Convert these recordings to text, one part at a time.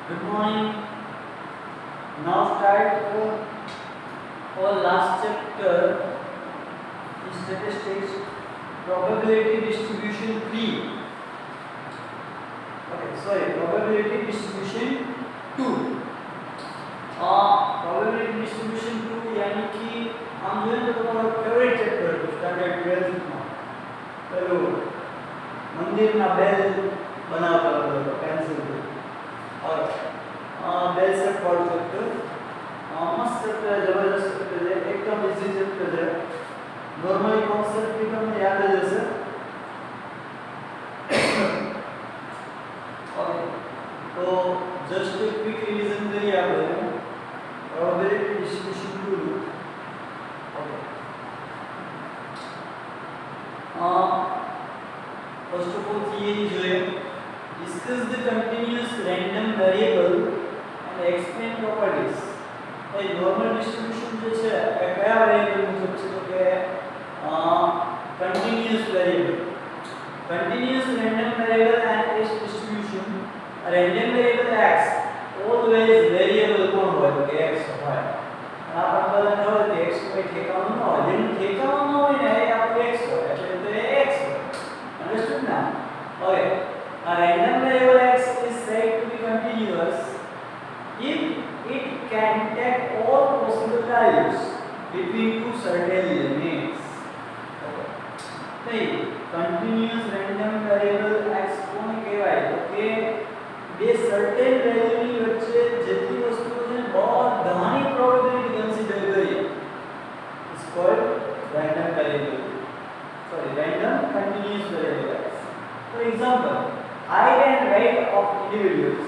Good morning. Now start our last chapter in statistics, probability distribution 3. Okay, sorry, probability distribution 2. Probability distribution 2 यानी कि हम जो है तो हमारा फेवरेट चैप्टर स्टैंडर्ड 12th में चलो मंदिर ना बेल बनाता था पेंसिल से और बेल से पढ़ सकते मस्त चैप्टर है, जबरदस्त चैप्टर है, एकदम इजी चैप्टर है, नॉर्मली कॉन्सेप्ट भी તમને याद જ હશે. ओके तो जस्ट एक क्विक रिवीजन करिए આપણે probability distribution 2. Okay. First of all theory જોઈએ. Discuss the continuous random variable and explain properties. तो normal distribution જે છે એ કયા વેરિયેબલ મુજબ છે તો કે continuous variable. Continuous random variable and its distribution. Random variable x always variable કોણ હોય તો કે x હોય. આ આપણને ખબર છે x કોઈ ઠેકાણું ન હોય, જેનું ઠેકાણું ન હોય ને એ આપણું x હોય, એટલે તો એ x હોય. Understood now? Okay. A random variable x is said to be continuous if it can take all possible values between two certain limits. Okay. Continuous random variable x કોને કહેવાય તો કે બે સર્ટેન વેલ્યુની વચ્ચે જેટલી વસ્તુઓ છે બધાની પ્રોબેબિલિટી કન્સિડર કરીએ it's called random variable, sorry, random continuous variable x. For example, height and weight of individuals.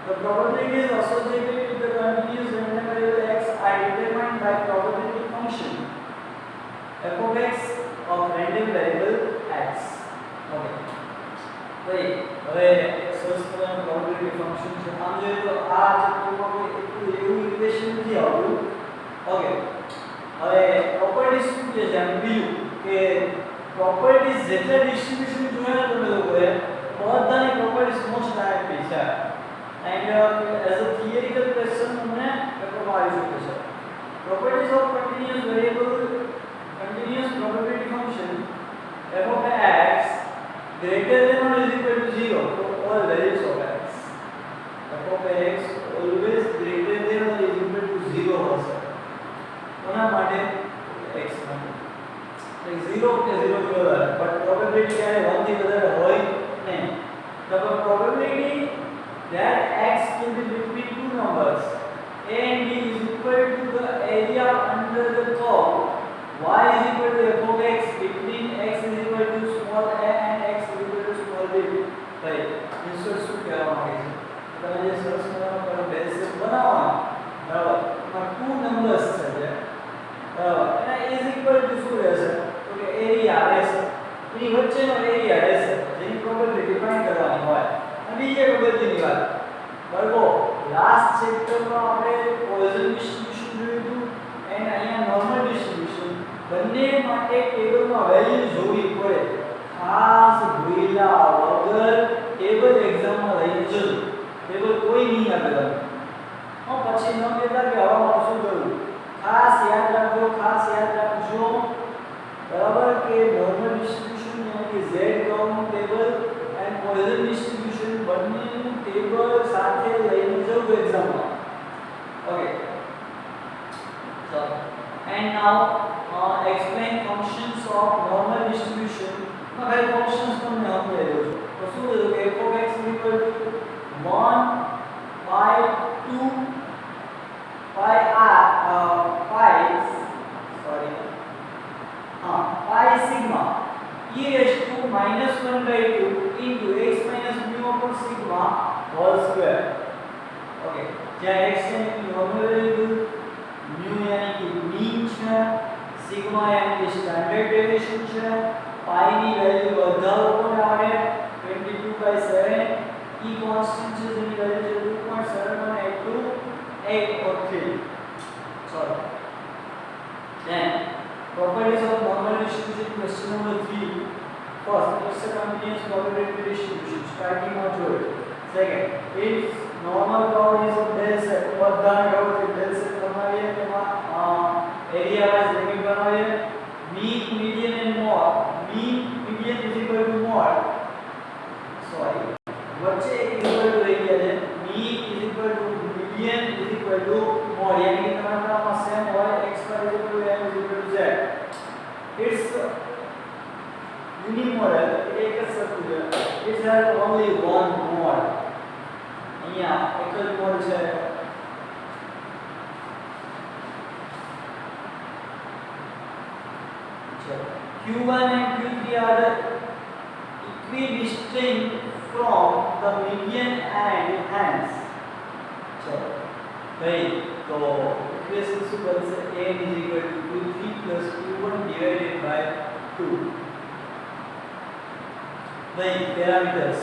The probabilities associated with the continuous random variable x are determined by probability function f of x of random variable x. Okay. ભાઈ હવે express કરવાનું probability function છે. આમ જોઈએ તો આ ચેપ્ટરમાં કોઈ એટલું એવું ઇક્વેશન નથી આવતું. ઓકે હવે પ્રોપર્ટીઝ શું છે આમ બીજું કે પ્રોપર્ટીઝ જેટલા ડિસ્ટ્રીબ્યુશન જોયા ને તમે લોકોએ બધાની પ્રોપર્ટીઝ મોસ્ટ આઈએમપી છે and as a theoretical question તમને પેપરમાં આવી શકે છે. Properties of continuous variable continuous probability function f of x greater than or is equal to 0 for all values of x. f of x always greater than or is equal to 0 હશે. કોના માટે x માટે like 0 કે 0 થી વધારે, but probability ક્યારે 1 થી વધારે હોય નહીં. The probability that x will be between two numbers a and b is equal to the area under the curve y is equal to f of x between x is equal to small a and x is equal to small b. ભાઈ insert શું કહેવા માંગે છે તમે જે સરસ મજાનો કરો બેઝ બનાવવાનો બરાબર એમાં ટુ નંબર્સ છે જે બરાબર એના ઇઝ ઇક્વલ ટુ શું રહેશે તો કે એરિયા રહેશે, એની વચ્ચેનો એરિયા રહેશે જેની પ્રોબેબિલિટી ડિફાઇન કરવાની હોય. અને બીજી એક અગત્યની વાત બરાબર લાસ્ટ ચેપ્ટરમાં આપણે પોઈઝન ડિસ્ટ્રીબ્યુશન જોયું હતું એન્ડ અહીંયા નોર્મલ ડિસ્ટ્રીબ્યુશન બંને માટે ટેબલમાં વેલ્યુ જોવી પડે. ખાસ ભૂલ્યા વગર ટેબલ એક્ઝામમાં લઈને જજો. ટેબલ કોઈ નહીં આપે તમને પછી ન કહેતા કે હવે મારે શું કરવું. ખાસ યાદ રાખજો બરાબર કે નોર્મલ ડિસ્ટ્રીબ્યુશન યાની કે z કર્વનું ટેબલ એન્ડ પોઈઝન ડિસ્ટ્રીબ્યુશન બંનેનું ટેબલ સાથે લઈને જવું એક્ઝામમાં. Okay so and now explain functions of normal distribution. now very functions તમને સમજાઈ દઉં છું. તો શું છે કે f of x equal to 1 by 2 pi sigma e raised to minus 1 by 2 into x minus mu upon sigma whole square. okay જ્યાં x यानी कि नॉर्मल वेरिएबल, mu यानी कि मीन છે, sigma यानी कि स्टैंडर्ड डेविएशन છે, pi ની વેલ્યુ બધા લોકોને આવડે 22/7, e કોન્સ્ટન્ટ છે જેની વેલ્યુ છે 2.7182843. sorry then properties of normal distribution question number 3. first it's a continuous probability distribution starting of joy. second it's normal curve is a bell shape બધાને ખબર છે bell shape બનાવીએ તેમાં એરિયા વાઇઝ લિમિટ બનાવીએ mean median and mode mean median is equal to mode sorry વચ્ચે એક equal to રહી ગયા છે mean is equal to median is equal to mode यानी कि તમારામાં સેમ હોય x y is equal to m is equal to z it's unimodal એક જ સરખું છે it has only one mode અહીંયા એક જ મોડ છે Q1 and Q3 are the equidistinct from the median and hence चलो भाई तो इक्वेशन से बन से n is equal to q3 plus q1 divided by 2 भाई parameters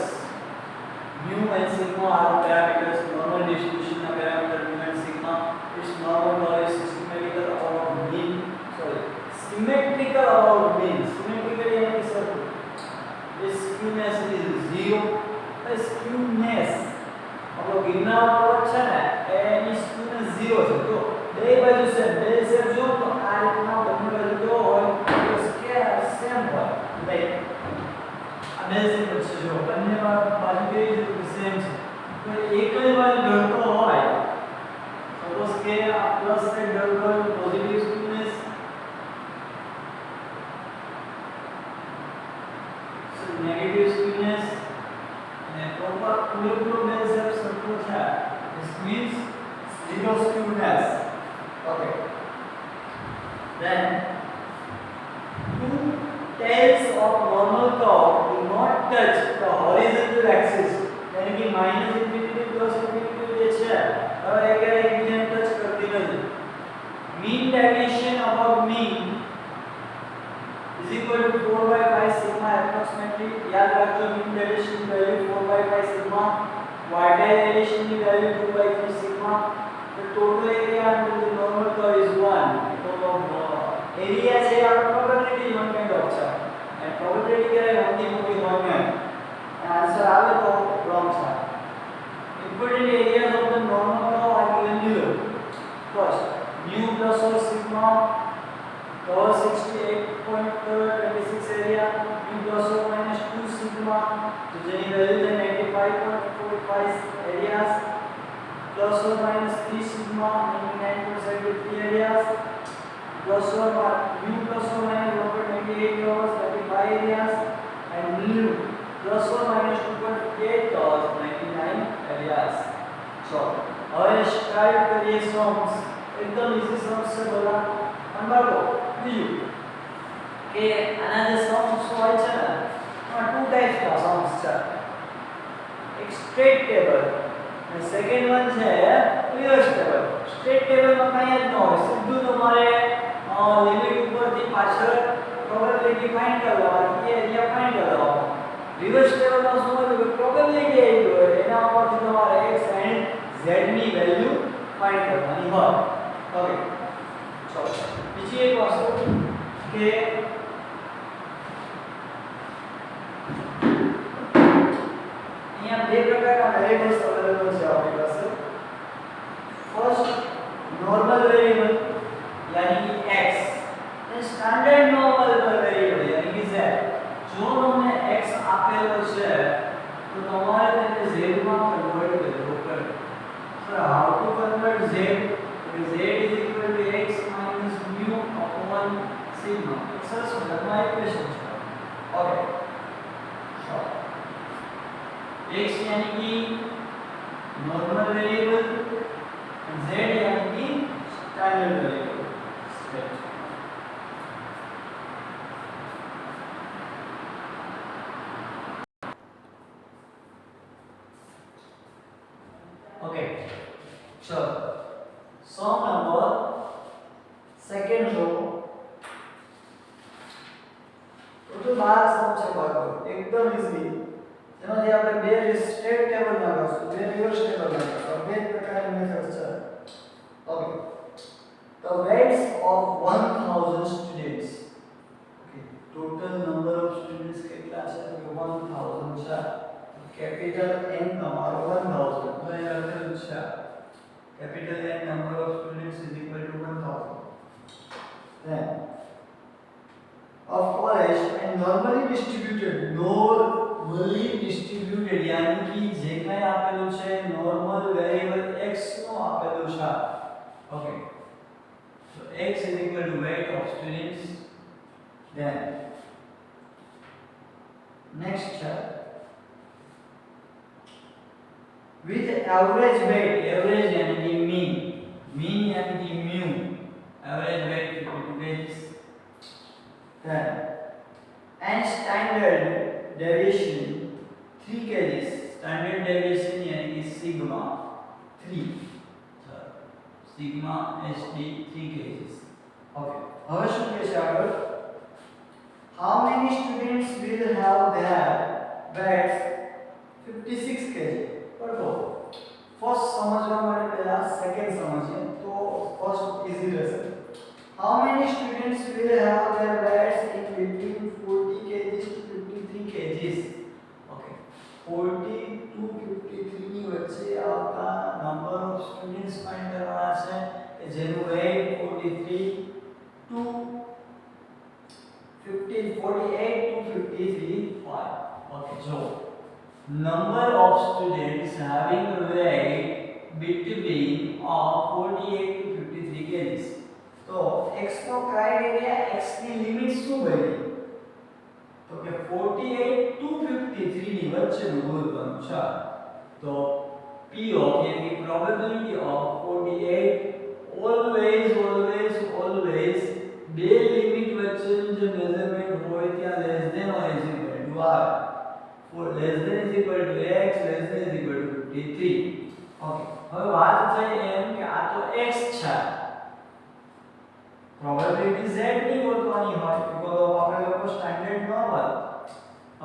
mu and sigma are parameters normal distribution na parameter mu and sigma is normal or is symmetrical about mean sorry symmetrical about mean symmetrical यानी कि sir is skewness is 0 skewness આપણો ગિરનાર પર્વત છે ને એની સ્ક્યુનેસ 0 છે તો બે બાજુ છે બે સેમ જો તો આ રીતના બંને બાજુ જો હોય તો સ્કેલ સેમ હોય ભાઈ આ બે સેમ છે જો બંને બાજુ કેવી છે તો સેમ છે તો એક જ બાજુ ઢળતો હોય સપોઝ કે આ પ્લસ સાઈડ ઢળતો હોય પોઝિટિવ સ્ક્યુનેસ નેગેટિવ સ્ક્યુનેસ અને પ્રોપર પૂરેપૂરો બેઝ સેપ સરખો છે this means zero skewness okay then two tails of normal curve do not touch the horizontal axis यानी कि माइनस इंफिनिटी प्लस इंफिनिटी જે છે હવે એકબીજાને ટચ કરતી નથી mean deviation above mean is equal to 4 by 5 sigma approximately याद रखो mean deviation की value 4 by 5 sigma y deviation की value 2 by 3 sigma the total area under the normal curve is 1 तो area છે આ probability one kind of છે and probability ક્યારે મોટી મોટી હોય ને આન્સર આવે તો wrong છે important areas of the normal curve are given below first mu plus or sigma cover 68.26 area mu plus or minus 2 sigma तो જેની વેલ્યુ છે 95.45 areas plus or minus 3 sigma 99.73 areas plus or mu plus or minus 1.98 covers 35 areas and mu plus or minus 2.8 covers 99 areas so હવે start કરીએ Sam's એકદમ easy Sam's છે બધા અંબાડો બીજું કે આના જે સમ્સ હોય છે ને એમાં ટુ ટાઈપ્સના સમ્સ છે એક સ્ટ્રેટ ટેબલ અને સેકન્ડ વન છે રિવર્સ ટેબલ સ્ટ્રેટ ટેબલમાં કાંઈ જ ન હોય સીધું તમારે લિમિટ ઉપરથી પાછળ પ્રોબેબિલિટી ફાઇન્ડ કરવાની એ એરિયા ફાઇન્ડ કરવાનો રિવર્સ ટેબલમાં શું હોય કે પ્રોબેબિલિટી આવી હોય એના ઉપરથી તમારે x and z ની વેલ્યુ ફાઇન્ડ કરવાની હોય ઓકે ચલો બીજી એક વસ્તુ કે અહીંયા બે પ્રકારના વેરિયેબલ્સ અવેલેબલ છે આપણી પાસે ફર્સ્ટ નોર્મલ વેરિયેબલ यानी कि x અને સ્ટાન્ડર્ડ નોર્મલ વેરિયેબલ यानी कि z જો તમને x આપેલો છે તો તમારે તેને z માં કન્વર્ટ કરવું પડે sir how to convert z z is equal to x minus mu upon sigma સરસ મજાનું ઇક્વેશન છે ઓકે x यानी कि नॉर्मल वेरिएबल z यानी कि standard variable okay so sum number second row total 12 सम છે બાળકો એકદમ ઈઝી જેમાંથી આપણે બે સ્ટ્રેટ ટેબલ ના કરશું બે રિવર્સ ટેબલ ના કરશું બે પ્રકારની મેથડ છે okay the weights of 1000 students okay total number of students કેટલા છે તો 1000 છે કેપિટલ n તમારો 1000 તો એ અર્થ અચ્છા capital N number of students is equal to 1000. Then of college and normally distributed यानी कि જે કઈ આપેલું છે નોર્મલ વેરિયેબલ x નો આપેલું છે. Okay, so x is equal to weight of students. Then next chart with average weight, average यानी कि mean यानी कि mu, average weight 52 kgs. Then and standard deviation 3 kgs, standard deviation यानी कि sigma 3, sigma HD 3 kgs. Okay, હવે શું કહે છે આગળ? How many students will have their weights 56 kg? પડતો ફર્સ્ટ સમજવા માટે પહેલા સેકન્ડ સમજીએ તો ફર્સ્ટ ઈઝી રહેશે. How many students will have their weights in between 40 kg to 53 kg? Okay, 40 to 53 ની વચ્ચે આવતા નંબર ઓફ સ્ટુડન્ટ્સ ફાઇન્ડ કરવાના છે કે જેનું weight 43 to 48 to 53 હોય. Okay, so number of students having a weight between 48 to 53 kg. तो x નો criteria x ની લિમિટ શું બની? તો કે 48 to 53 ની વચ્ચેનું ગોતવાનું છે. તો p of यानी कि probability of 48 always બે લિમિટ વચ્ચેનું જે મેઝરમેન્ટ હોય ત્યાં less than or is equal to r. for less than is equal to x, less than is equal to 53. Okay, હવે વાત થઈ એમ કે આ તો x છે, probability z ની ગોતવાની હોય because of આપણે લોકો standard normal.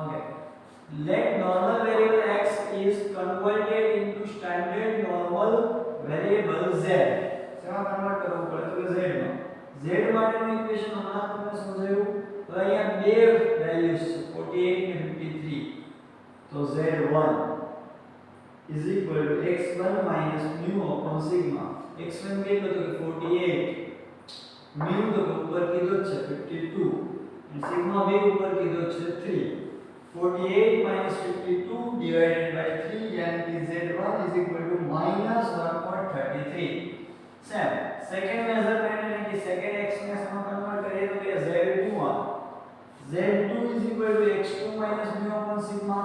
Okay, let normal variable x is converted into standard normal variable z. શેમાં કન્વર્ટ કરવું પડે તો કે z માં. z માટેનું ઇક્વેશન હમણાં તમને સમજાવ્યું. તો અહીંયા બે વેલ્યુઝ છે 48 અને 53. तो z1 is equal to x1 minus mu upon sigma. x1 કેટલો તો કે 48, mu તો ઉપર કીધો છે 52 અને sigma બે ઉપર કીધો છે 3. 48 minus 52 divided by 3 यानी कि z1 is equal to minus 1.33. Same second measurement यानी कि सेकंड x में हम कन्वर्ट करें तो क्या z2 z2 is equal to x2 minus mu upon sigma.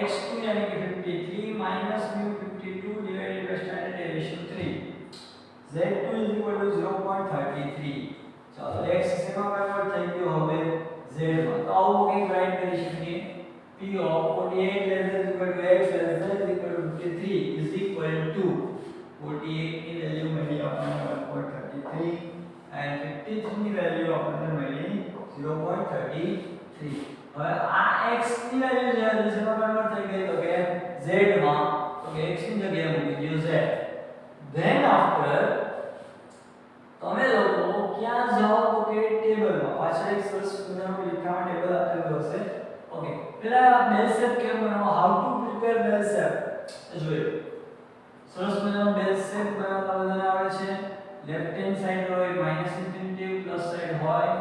x2 यानी कि 53 minus mu 52 divided by standard deviation 3. z2 is equal to 0.33. चलो x सेमा कन्वर्ट થઈ ગયો હવે z માં. તો આવું કંઈક રાઈટ કરી શકીએ. p of 48 less than equal to x less than equal to 53 is equal to 48 ની વેલ્યુ મળી આપણને 1.33 and 53 ની વેલ્યુ આપણને મળી 0.33. હવે આ x ની વેલ્યુ જે દિશામાં કન્વર્ટ થઈ ગઈ તો કે z માં, તો કે x ની જગ્યાએ મૂકી દો z. then after તમે લોકો ક્યાં જાઓ તો કે ટેબલમાં. પાછળ એક સરસ મજાનું લીખામાં ટેબલ આપેલું હશે. ઓકે, પહેલા બેલ શેપ કેમ બનાવવો, how to prepare bell shape જોઈએ. સરસ મજાનો બેલ શેપ બનાવતા બધાને આવડે છે. લેફ્ટ હેન્ડ સાઈડ હોય માઈનસ ઇન્ફિનિટી, પ્લસ સાઈડ હોય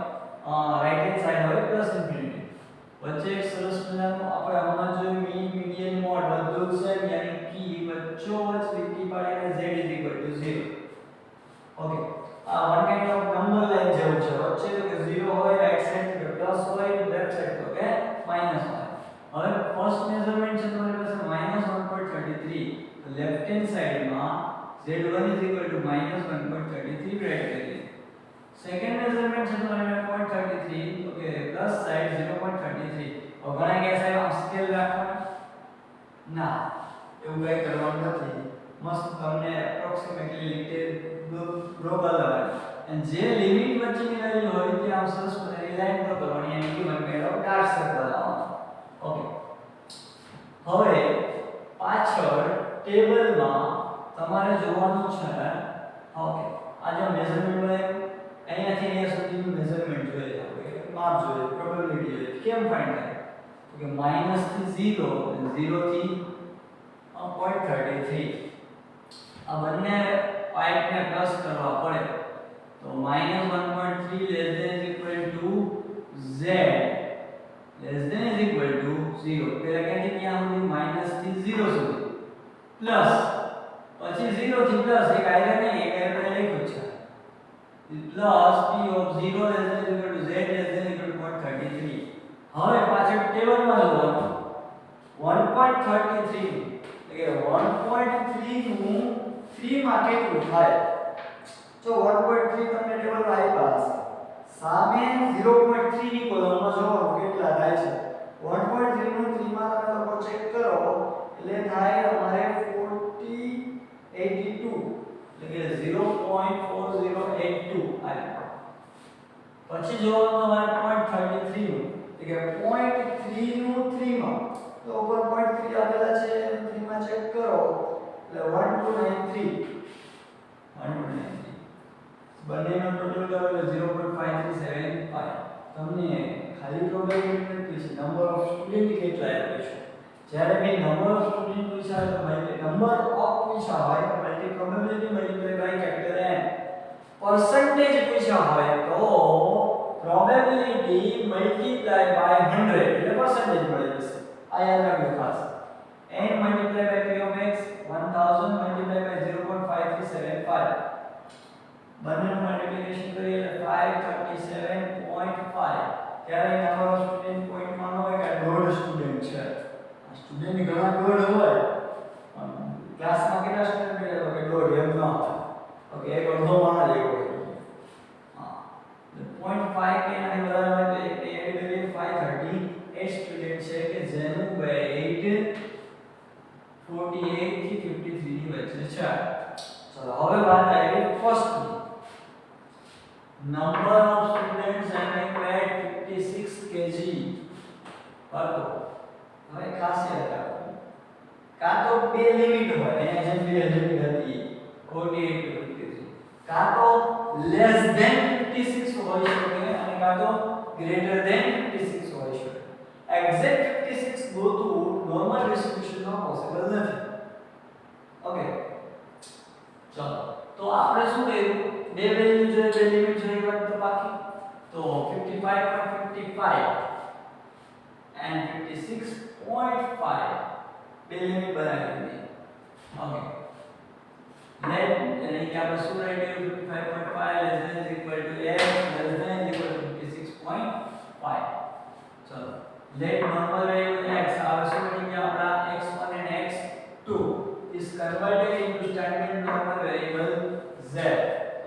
રાઈટ હેન્ડ સાઈડ હોય પ્લસ ઇન્ફિનિટી. વચ્ચે એક સરસ મજાનું આપણે હમણાં જોયું મીન મીડિયન મોડ બધું છે યાની કે વચ્ચોવચ્ચ લીટી પાડીને z 0. ઓકે, આ one kind of number line જેવું છે. વચ્ચે તો કે 0 હોય, રાઈટ સાઈડ તો કે પ્લસ હોય, લેફ્ટ સાઈડ તો કે માઈનસ હોય. હવે ફર્સ્ટ મેઝરમેન્ટ છે તમારી પાસે -1.33. તો લેફ્ટ હેન્ડ સાઈડમાં z1 -1.33 રાઈટ કરીએ. સેકન્ડ મેઝરમેન્ટ છે તમારે 0.33 તો કે પ્લસ સાઈડ 0.33. હવે ઘણા કે સાહેબ આ સ્કેલ રાખવાનું ના, એવું કઈ કરવાનું નથી. મસ્ત તમને એપ્રોક્સિમેટલી રીતે ડ્રો કરવાની અને જે લિમિટ વચ્ચેની વેલ્યુ હોય ત્યાં સરસ મજાની લાઈન ડ્રો કરવાની અને કે one kind of dark circle બનાવવાનો. ઓકે, હવે પાછળ ટેબલમાં તમારે જોવાનું છે. ઓકે, આ જે મેઝરમેન્ટ હોય અહીંયાથી અહીંયા સુધીનું મેઝરમેન્ટ જોઈએ આપણે, માપ જોઈએ, પ્રોબેબિલિટી જોઈએ. કેમ ફાઇન્ડ થાય તો કે માઈનસ થી 0 અને 0 થી 0.33 આ બંને પાઇપને પ્લસ કરવા પડે તો -1.3 less than is equal to z less than is equal to 0 પેલા ક્યાંથી ક્યાં સુધી માઈનસ થી 0 સુધી પ્લસ પછી 0 થી પ્લસ એક આયરા નહીં એક આયરા લખ્યું છે plus p of 0 less than is equal to z less than equal to 0.33 હવે પાછળ ટેબલમાં જોવાનું 1.33 એટલે 1.3 નું 3 માં કેટલું થાય જો 1.3 તમને ટેબલમાં આપ્યા હશે સામે 0.3 ની કોલમમાં જોવાનું કેટલા થાય છે 1.3 નું 3 માં તમે લોકો ચેક કરો એટલે થાય તમારે 4082 એટલે કે 0.4082 આવ્યું પછી જોવાનું તમારે 0.33 નું એટલે કે 0.3 નું 3 માં તો ઉપર 0.3 આપેલા છે 3 માં ચેક કરો એટલે 1293 બંનેનો ટોટલ કરો એટલે 0.5375 તમને ખાલી પ્રોબેબિલિટી નથી છે નંબર ઓફ સ્ટુડન્ટ કેટલા આવે છે જ્યારે મે નંબર ઓફ સ્ટુડન્ટ પૂછ્યા તો મલ્ટી નંબર ઓફ પૂછ્યા હોય તો multi probability multiply by capital N percentage પૂછ્યા હોય તો પ્રોબેબિલિટી મલ્ટીપ્લાય બાય 100 એટલે પરસેન્ટેજ મળી જશે આ યાદ રાખજો ખાસ n multiply by p of x 1000 multiply by 0.5375 બંનેનું મલ્ટીપ્લિકેશન કરીએ એટલે 537.5 ત્યારે નંબર ઓફ સ્ટુડન્ટ પોઈન્ટ માં હોય કે દોઢ સ્ટુડન્ટ છે આ સ્ટુડન્ટ ઘણા દોઢ હોય ક્લાસમાં કેટલા સ્ટુડન્ટ હોય તો કે દોઢ એમ ન હોય ઓકે એક અડધો માણા જેવો હોય હા 0.5 કે આની બરાબર હોય તો એક એડ કરીએ 538 સ્ટુડન્ટ છે કે જેનું વેઇટ 48 થી 53 ની વચ્ચે છે ચલો હવે વાત આવી first number of students standing at 56 kg પાકો હવે ખાસ યાદ રાખો કાં તો બે લિમિટ હોય અહીંયા જેમ બે લિમિટ હતી 48 to 53 કાં તો less than 56 હોઈ શકે અને કાં તો greater than 56 હોઈ શકે exact 56 ગોતવું નોર્મલ ડિસ્ટ્રીબ્યુશન માં પોસિબલ નથી ઓકે ચલો તો આપણે શું કર્યું બે વેલ્યુ જોઈએ બે લિમિટ જોઈએ વાત તો બાકી તો 55.55 and 56.5 બે લિમિટ બનાવી દીધી ઓકે લેટ એટલે કે આપણે શું right 55.5 less than is equal to x less than is equal to 56.5 ચલો લેટ નોર્મલ વેલ્યુ x આવે શું બની ગયા આપણા x1 and x2 is converted into standard normal variable z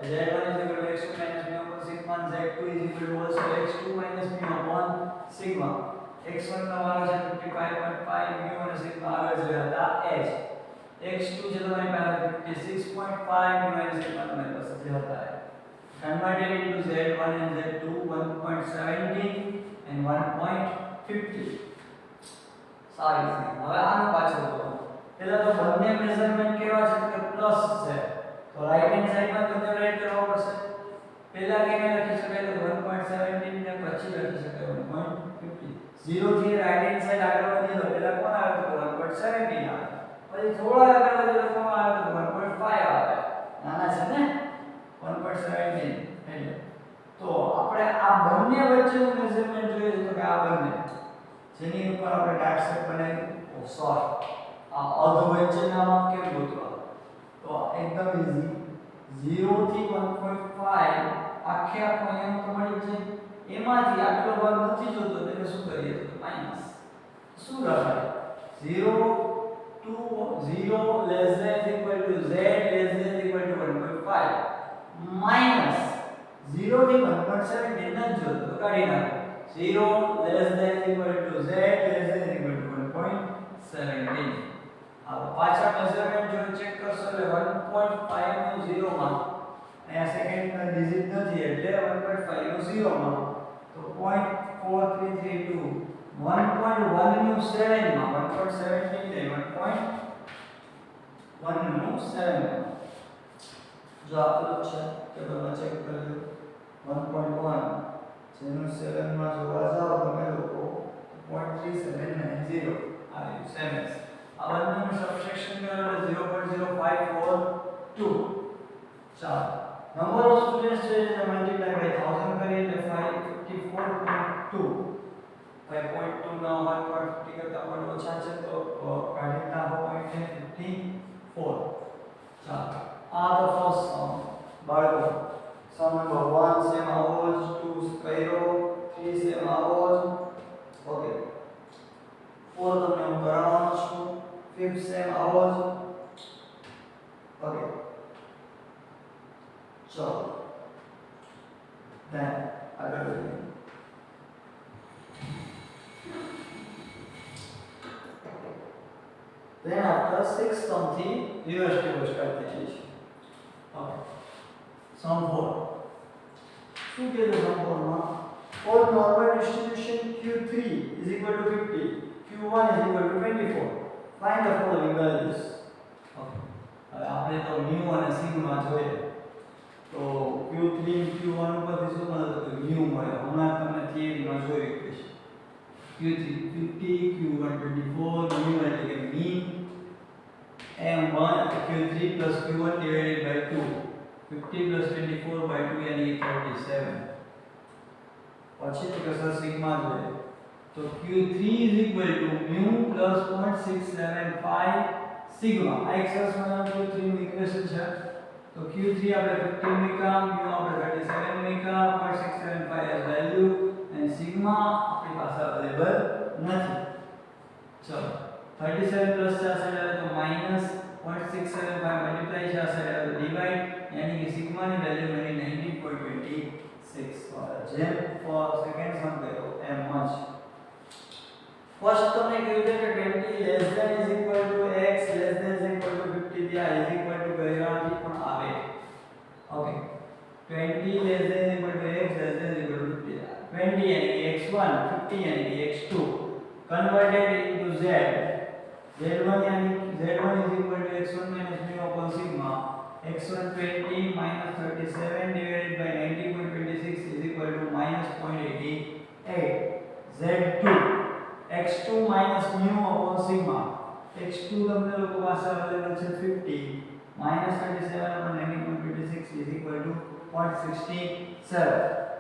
z1 is equal to x2 minus b upon sigma z2 is equal to also x2 minus b upon sigma x1 નો આવે છે 55.5 b અને sigma આવે છે હતા h x2 છે તમારી પાસે 56.5 b અને sigma તમારી પાસે જે હતા converted into z1 and z2 1.17 and 1.50 સારી હવે આનો પાછળ જોવો પહેલા તો બંને મેઝરમેન્ટ કેવા છે કે પ્લસ છે તો રાઈટ હેન્ડ સાઈડમાં તમને રાઈટ કરવા પડશે પહેલા કેને લખી શકાય તો 1.17 ને પછી લખી શકાય 1.50 0 થી રાઈટ હેન્ડ સાઈડ આગળ વધીએ તો પહેલા કોણ આવે તો 1.17 આવે પછી થોડા આગળ વધીએ તો કોણ આવે તો 1.5 આવે નાના છે ને 1.17 એટલે તો આપણે આ બંને વચ્ચેનું મેઝરમેન્ટ જોઈએ તો કે આ બંને જેની ઉપર આપણે ડાર્ક સેટ બનાવી સોરી આ અર્ધ વચ્ચેના માપ કેમ ગોતવા તો એકદમ ઈઝી 0 થી 1.5 આખે આખો એમ તો મળી જાય એમાંથી આટલો ભાગ નથી જોતો એટલે શું કરીએ તો માઈનસ શું લખાય 0 to 0 less than equal to z less than equal to 1.5 minus 0 થી 1.7 ન જોતો તો કાઢી નાખો 0 less than equal to z less than equal to 1.17 अब पाछा मेजरमेंट जो चेक करशो એટલે 1.5 નું 0 માં અહીંયા સેકન્ડ ના ડિજિટ નથી એટલે 1.5 નું 0 માં તો 0.4332 1.1 નું 7 માં 1.17 ને 1.1 નું 7 માં જો આપેલું છે ટેબલમાં ચેક કરી લો 1.1 જેનું 7 માં જોવા જાવ તમે લોકો 0.3790 આવ્યું 7 આ બંનેનું સબટ્રેક્શન કરો એટલે 0.0542 ચાલો નંબર ઓફ સ્ટુડન્ટ્સ છે એને મલ્ટીપ્લાય બાય 1000 કરીએ એટલે 554.2 5.2 ના હોય પણ 50 કરતા પણ ઓછા છે તો કાઢી નાખો પોઈન્ટ છે 54 ચાલો આ તો ફર્સ્ટ સમ બાળકો સમ નંબર 1 સેમ આવો જ 2 કર્યો 3 સેમ આવો જ ઓકે 4 તમને હું કરાવવાનો છું 5th સેમ આવો જ ઓકે ચલો then આગળ વધીએ then after 6 sum થી રિવર્સ ટેબલ સ્ટાર્ટ થઈ જશે ઓકે sum 4 શું કહે છે sum 4 માં for normal distribution q3 is equal to 50 q1 is equal to 24 find the following values okay હવે આપણે તો mu અને sigma જોઈએ તો q3 q1 ઉપરથી શું મળે તો mu મળે હમણાં તમને થિયરીમાં જોઈ છે q3 50 q1 24 mu એટલે કે mean m1 q3 plus q1 divided by 2 50 plus 24 by 2 यानी 37 પછી તો કે સર સિગ્મા જોઈએ તો q3 is equal to mu plus 0.675 sigma આ એક સરસ મજાનું q3 નું ઇક્વેશન છે તો q3 આપણે 50 મૂક્યા mu આપણે 37 મૂક્યા 0.675 as value and sigma આપણી પાસે અવેલેબલ નથી ચલો 37 પ્લસ છે આ સાઈડ આવે તો માઈનસ 0.675 મલ્ટીપ્લાય છે આ સાઈડ આવે તો ડિવાઇડ यानी कि सिग्मा ની વેલ્યુ મળી 19.26 જેમ ફોર સેકન્ડ સમ કર્યો એમ જ ફર્સ્ટ તમને કહ્યું છે કે 20 less than is equal to x less than is equal to 50 ત્યાં ઇઝ ઇક્વલ ટુ ગયરાથી પણ આવે okay 20 less than is equal to x less than is equal to 50 20 यानी कि x1 50 यानी कि x2 converted into z z1 यानी z1 is equal to x1 minus mu upon sigma x1 20 minus 37 divided by 90.26 is equal to minus 0.88 z2 x2 minus mu upon sigma x2 તમને લોકો પાસે available છે 50 minus 37 upon 90.26 is equal to 0.67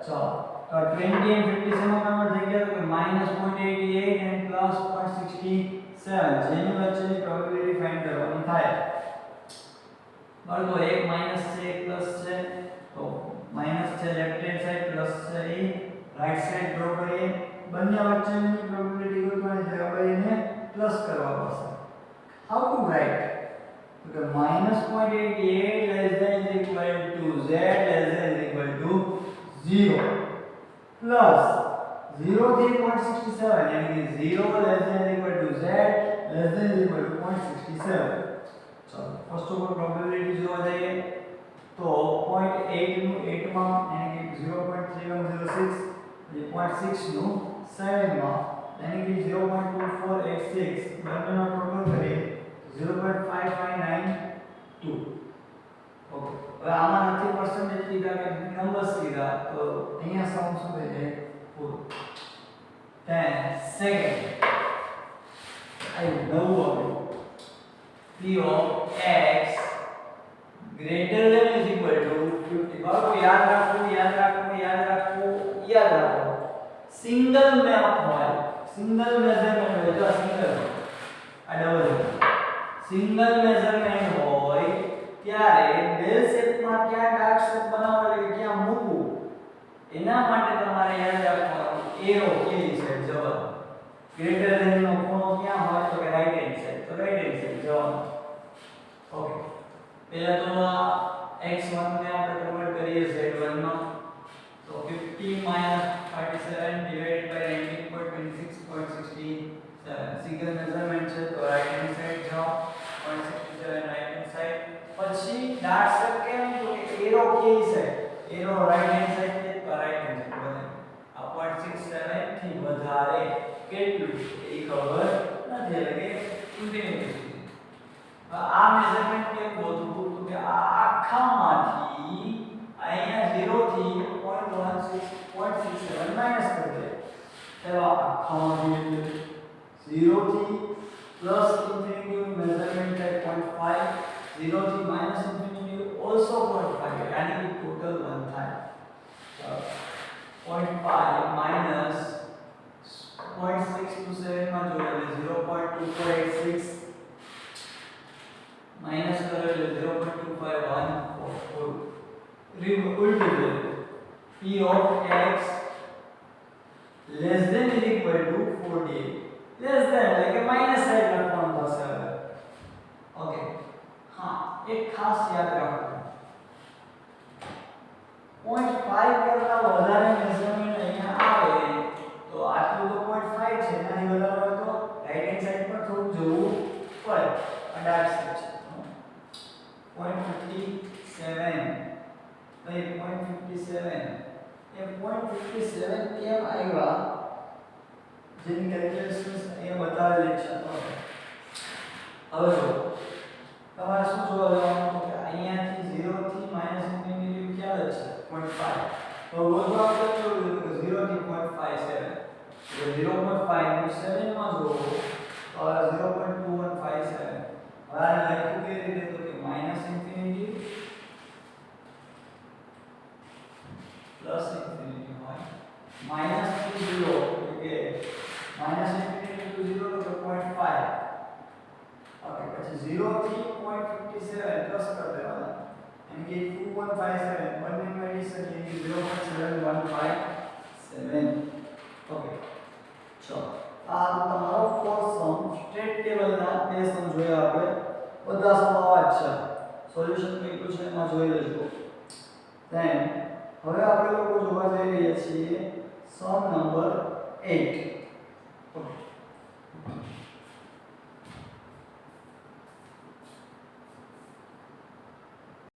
ચાલો તો 20 and 57 માં convert થઈ ગયા તો minus 0.88 and plus 0.67 જેની વચ્ચેની પ્રોબેબિલિટી ફાઇન્ડ કરવાની થાય બરાબર એક માઈનસ છે એક પ્લસ છે તો માઈનસ છે લેફ્ટ હેન્ડ સાઈડ પ્લસ છે એ રાઈટ સાઈડ ડ્રો કરીએ બંને વચ્ચેની પ્રોબેબિલિટી ગોતવાની છે હવે એને પ્લસ કરવા પડશે હાઉ ટુ રાઈટ તો કે -0.88 less than is equal to z less than is equal to 0 plus 0 થી 0.67 यानी कि 0 less than is equal to z less than is equal to 0.67 चलो फर्स्ट ऑफ ऑल प्रोबेबिलिटी જોવા જઈએ તો 0.8 નું 8 માં यानी कि 0.3106 એ 0.6 નું 7 માં यानी कि 0.2486 બંનેનો ટોટલ કરીએ 0.5592 ઓકે હવે આમાં નથી પરસેન્ટેજ લીધા કે નંબર્સ લીધા તો અહીંયા સમ શું થઈ જાય પૂરું 10 સેકન્ડ આઈ નવું આવ્યું p of x greater than is equal to 50 बाबू याद रखो सिंगल मैप હોય સિંગલ મેઝરમેન્ટ હોય તો સિંગલ આ ડબલ સિંગલ મેઝરમેન્ટ હોય ત્યારે બેલ શેપમાં ક્યાં ડાર્ક શેપ બનાવવો એટલે ક્યાં મૂકવું એના માટે તમારે યાદ રાખવાનું એરો કેવી છે જવાબ ગ્રેટર ધેન નો ખૂણો ક્યાં હોય તો કે રાઈટ હેન્ડ સાઈડ તો રાઈટ હેન્ડ સાઈડ જવાબ ઓકે પહેલા તો આ x1 ને આપણે કન્વર્ટ કરીએ z1 માં તો 50 37 divided by 19.26.67 સિંગલ મેઝરમેન્ટ છે તો રાઈટ હેન્ડ સાઈડ જાઓ 0.67 રાઈટ હેન્ડ સાઈડ પછી ડાર્ક શેપ કેમ તો કે એરો કેવી છે એરો રાઈટ હેન્ડ સાઈડ છે તો રાઈટ હેન્ડ સાઈડ બને આ 0.67 થી વધારે કેટલું એ ખબર નથી એટલે કે ઇન્ફિનિટી આ મેઝરમેન્ટ કેમ ગોતવું તો કે આ આખામાંથી અહીંયા 0 થી 0.67 માઈનસ કરી દે ચાલો આખામાંથી 0 થી પ્લસ ઇન્ફિનિટી ઇન્ફિનિટી મેઝરમેન્ટ થાય 0.5, 0 થી માઈનસ ઇન્ફિનિટી ઓલસો 0.5, यानी कि टोटल 1 થાય. 0.5 માઈનસ 0.6 to 7 માં જોડે 0.2486 માઈનસ કરો એટલે 0.25144 ઉલટું જોઈએ. p of x less than or equal to 48 less than એટલે કે માઈનસ સાઈડ લખવાનું થશે હવે. ઓકે હા એક ખાસ યાદ રાખો 0.5 કરતા વધારે મેઝરમેન્ટ અહીંયા આવે તો આટલું તો 0.5 છે એનાથી વધારે હોય તો રાઈટ હેન્ડ સાઈડ પર થોડું જવું પડે. આ ડાર્ક સાઈડ છે 0.57 તો એ 0.57 એ 0.57 કેમ આવ્યા જેની કેલ્ક્યુલેશન્સ અહીંયા બતાવેલી છે. હવે જો તમારે શું જોવા જવાનું કે અહીંયાથી 0 થી માઈનસ ઇન્ફિનિટી ક્યાં છે 0.5 તો ગોતવા આપણે કેવું કે 0 થી 0.57 તો 0.5 નું 7 માં જોવો તો 0.2157 હવે આને લખ્યું કેવી રીતે તો કે માઈનસ ઇન્ફિનિટી પ્લસ ઇન્ફિનિટી હોય માઈનસ થી 0 એટલે કે માઈનસ ઇન્ફિનિટી ટુ 0 તો 0.5 ઓકે પછી 0 થી 0.57 પ્લસ કરી દેવાના એમ કે 2157 બંનેનું એડિશન એટલે 0.7157 ઓકે ચલો આ તમારો ફોર્થ સમ સ્ટેટ ટેબલના બે સમ જોયા આપણે બધા સમ આવા જ છે સોલ્યુશન કેટલું છે એમાં જોઈ લેજો. ધેન હવે આપણે લોકો જોવા જઈ રહ્યા છીએ સમ નંબર 8. ઓકે